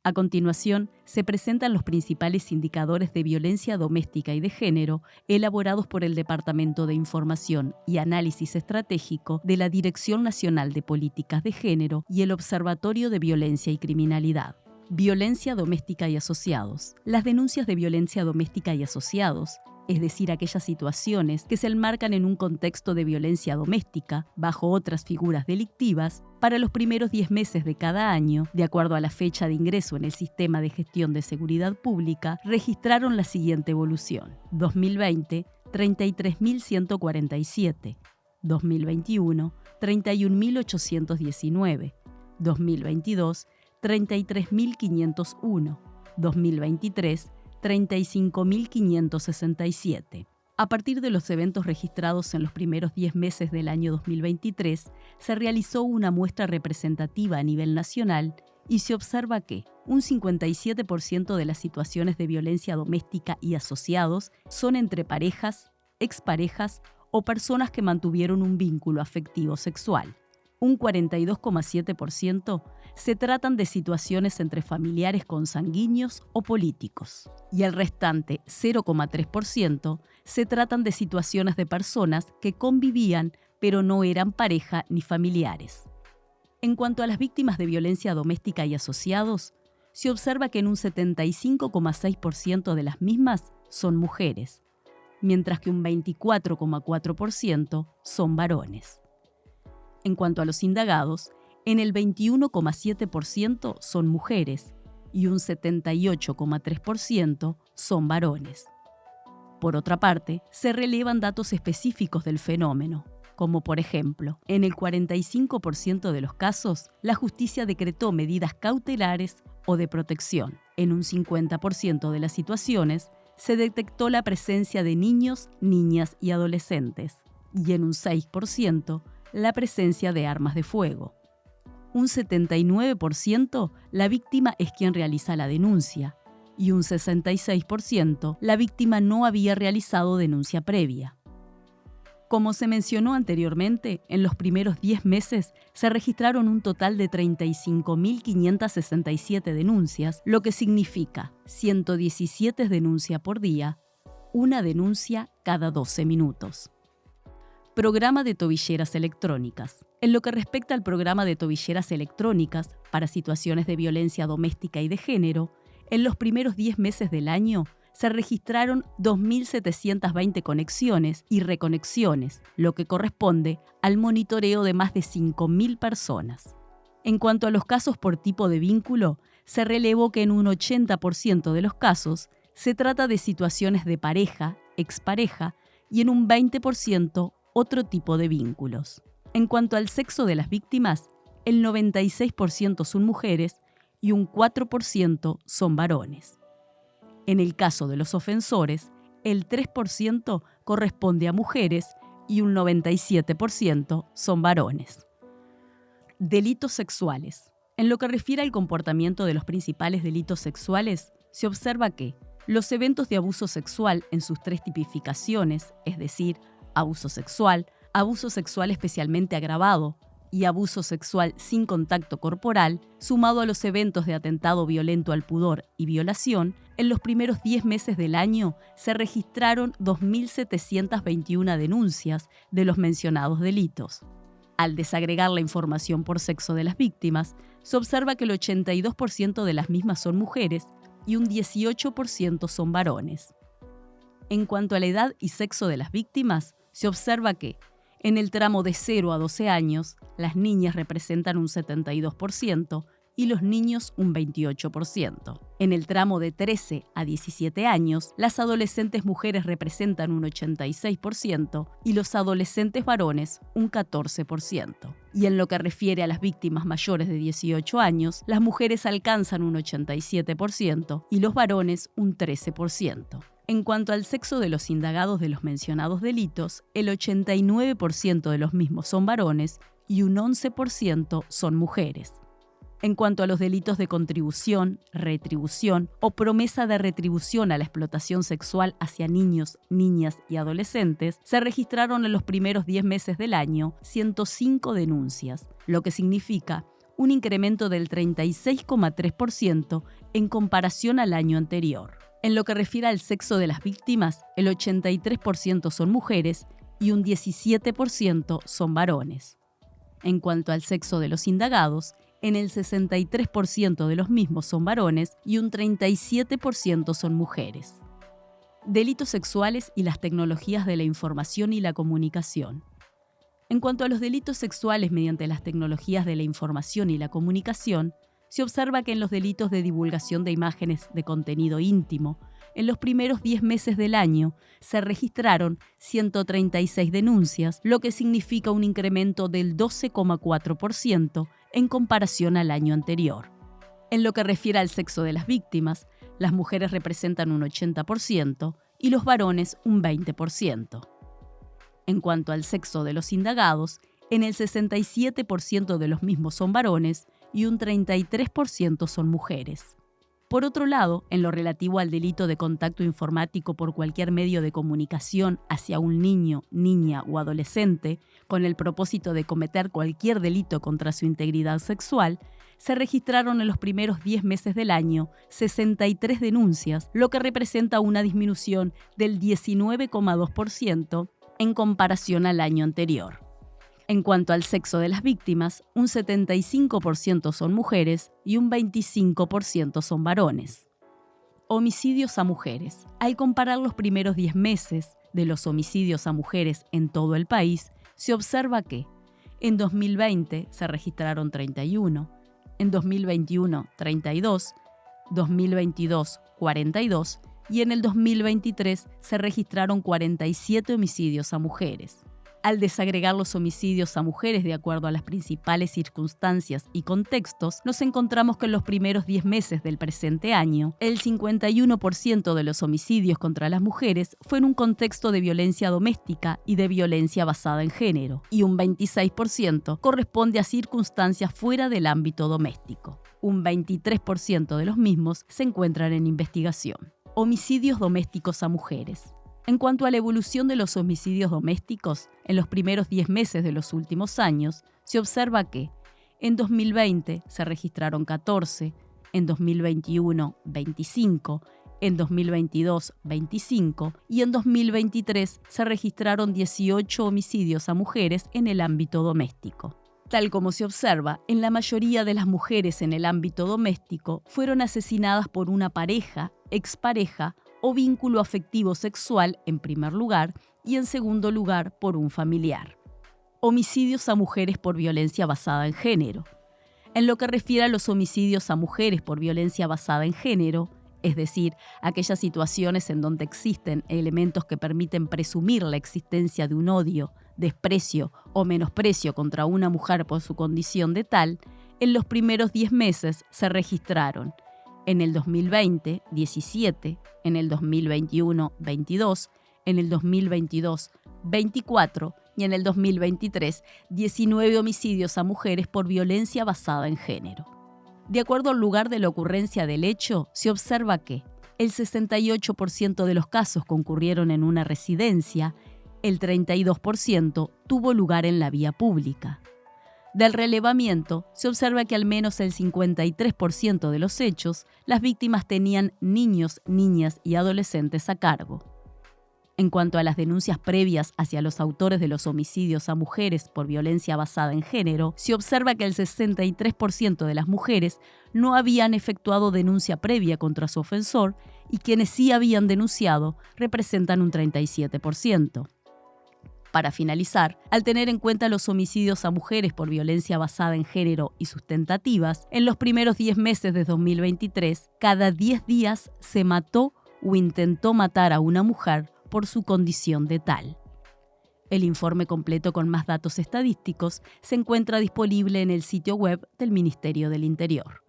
A continuación, se presentan los principales indicadores de violencia doméstica y de género elaborados por el Departamento de Información y Análisis Estratégico de la Dirección Nacional de Políticas de Género y el Observatorio de Violencia y Criminalidad. Violencia doméstica y asociados. Las denuncias de violencia doméstica y asociados, es decir, aquellas situaciones que se enmarcan en un contexto de violencia doméstica bajo otras figuras delictivas, para los primeros 10 meses de cada año, de acuerdo a la fecha de ingreso en el Sistema de Gestión de Seguridad Pública, registraron la siguiente evolución. 2020, 33.147. 2021, 31.819. 2022, 33.501. 2023, 35.567. A partir de los eventos registrados en los primeros 10 meses del año 2023, se realizó una muestra representativa a nivel nacional y se observa que un 57% de las situaciones de violencia doméstica y asociados son entre parejas, exparejas o personas que mantuvieron un vínculo afectivo sexual. Un 42,7% se tratan de situaciones entre familiares consanguíneos o políticos, y el restante 0,3% se tratan de situaciones de personas que convivían pero no eran pareja ni familiares. En cuanto a las víctimas de violencia doméstica y asociados, se observa que en un 75,6% de las mismas son mujeres, mientras que un 24,4% son varones. En cuanto a los indagados, en el 21,7% son mujeres y un 78,3% son varones. Por otra parte, se relevan datos específicos del fenómeno, como por ejemplo, en el 45% de los casos, la justicia decretó medidas cautelares o de protección. En un 50% de las situaciones, se detectó la presencia de niños, niñas y adolescentes, y en un 6%, la presencia de armas de fuego. Un 79% la víctima es quien realiza la denuncia y un 66% la víctima no había realizado denuncia previa. Como se mencionó anteriormente, en los primeros 10 meses se registraron un total de 35.567 denuncias, lo que significa 117 denuncias por día, una denuncia cada 12 minutos. Programa de tobilleras electrónicas. En lo que respecta al programa de tobilleras electrónicas para situaciones de violencia doméstica y de género, en los primeros 10 meses del año se registraron 2.720 conexiones y reconexiones, lo que corresponde al monitoreo de más de 5.000 personas. En cuanto a los casos por tipo de vínculo, se relevó que en un 80% de los casos se trata de situaciones de pareja, expareja y en un 20% otro tipo de vínculos. En cuanto al sexo de las víctimas, el 96% son mujeres y un 4% son varones. En el caso de los ofensores, el 3% corresponde a mujeres y un 97% son varones. Delitos sexuales. En lo que refiere al comportamiento de los principales delitos sexuales, se observa que los eventos de abuso sexual en sus 3 tipificaciones, es decir, abuso sexual especialmente agravado y abuso sexual sin contacto corporal, sumado a los eventos de atentado violento al pudor y violación, en los primeros 10 meses del año se registraron 2.721 denuncias de los mencionados delitos. Al desagregar la información por sexo de las víctimas, se observa que el 82% de las mismas son mujeres y un 18% son varones. En cuanto a la edad y sexo de las víctimas, se observa que, en el tramo de 0 a 12 años, las niñas representan un 72% y los niños un 28%. En el tramo de 13 a 17 años, las adolescentes mujeres representan un 86% y los adolescentes varones un 14%. Y en lo que refiere a las víctimas mayores de 18 años, las mujeres alcanzan un 87% y los varones un 13%. En cuanto al sexo de los indagados de los mencionados delitos, el 89% de los mismos son varones y un 11% son mujeres. En cuanto a los delitos de contribución, retribución o promesa de retribución a la explotación sexual hacia niños, niñas y adolescentes, se registraron en los primeros 10 meses del año 105 denuncias, lo que significa un incremento del 36,3% en comparación al año anterior. En lo que refiere al sexo de las víctimas, el 83% son mujeres y un 17% son varones. En cuanto al sexo de los indagados, en el 63% de los mismos son varones y un 37% son mujeres. Delitos sexuales y las tecnologías de la información y la comunicación. En cuanto a los delitos sexuales mediante las tecnologías de la información y la comunicación, se observa que en los delitos de divulgación de imágenes de contenido íntimo, en los primeros 10 meses del año se registraron 136 denuncias, lo que significa un incremento del 12,4% en comparación al año anterior. En lo que refiere al sexo de las víctimas, las mujeres representan un 80% y los varones un 20%. En cuanto al sexo de los indagados, en el 67% de los mismos son varones y un 33% son mujeres. Por otro lado, en lo relativo al delito de contacto informático por cualquier medio de comunicación hacia un niño, niña o adolescente, con el propósito de cometer cualquier delito contra su integridad sexual, se registraron en los primeros 10 meses del año 63 denuncias, lo que representa una disminución del 19,2% en comparación al año anterior. En cuanto al sexo de las víctimas, un 75% son mujeres y un 25% son varones. Homicidios a mujeres. Al comparar los primeros 10 meses de los homicidios a mujeres en todo el país, se observa que en 2020 se registraron 31, en 2021 32, 2022 42 y en el 2023 se registraron 47 homicidios a mujeres. Al desagregar los homicidios a mujeres de acuerdo a las principales circunstancias y contextos, nos encontramos que en los primeros 10 meses del presente año, el 51% de los homicidios contra las mujeres fue en un contexto de violencia doméstica y de violencia basada en género, y un 26% corresponde a circunstancias fuera del ámbito doméstico. Un 23% de los mismos se encuentran en investigación. Homicidios domésticos a mujeres. En cuanto a la evolución de los homicidios domésticos, en los primeros 10 meses de los últimos años, se observa que en 2020 se registraron 14, en 2021 25, en 2022 25 y en 2023 se registraron 18 homicidios a mujeres en el ámbito doméstico. Tal como se observa, en la mayoría de las mujeres en el ámbito doméstico fueron asesinadas por una pareja, expareja o vínculo afectivo sexual en primer lugar y en segundo lugar por un familiar. Homicidios a mujeres por violencia basada en género. En lo que refiere a los homicidios a mujeres por violencia basada en género, es decir, aquellas situaciones en donde existen elementos que permiten presumir la existencia de un odio, desprecio o menosprecio contra una mujer por su condición de tal, en los primeros 10 meses se registraron en el 2020, 17, en el 2021, 22, en el 2022, 24 y en el 2023, 19 homicidios a mujeres por violencia basada en género. De acuerdo al lugar de la ocurrencia del hecho, se observa que el 68% de los casos concurrieron en una residencia, el 32% tuvo lugar en la vía pública. Del relevamiento, se observa que al menos el 53% de los hechos, las víctimas tenían niños, niñas y adolescentes a cargo. En cuanto a las denuncias previas hacia los autores de los homicidios a mujeres por violencia basada en género, se observa que el 63% de las mujeres no habían efectuado denuncia previa contra su ofensor y quienes sí habían denunciado representan un 37%. Para finalizar, al tener en cuenta los homicidios a mujeres por violencia basada en género y sus tentativas, en los primeros 10 meses de 2023, cada 10 días se mató o intentó matar a una mujer por su condición de tal. El informe completo con más datos estadísticos se encuentra disponible en el sitio web del Ministerio del Interior.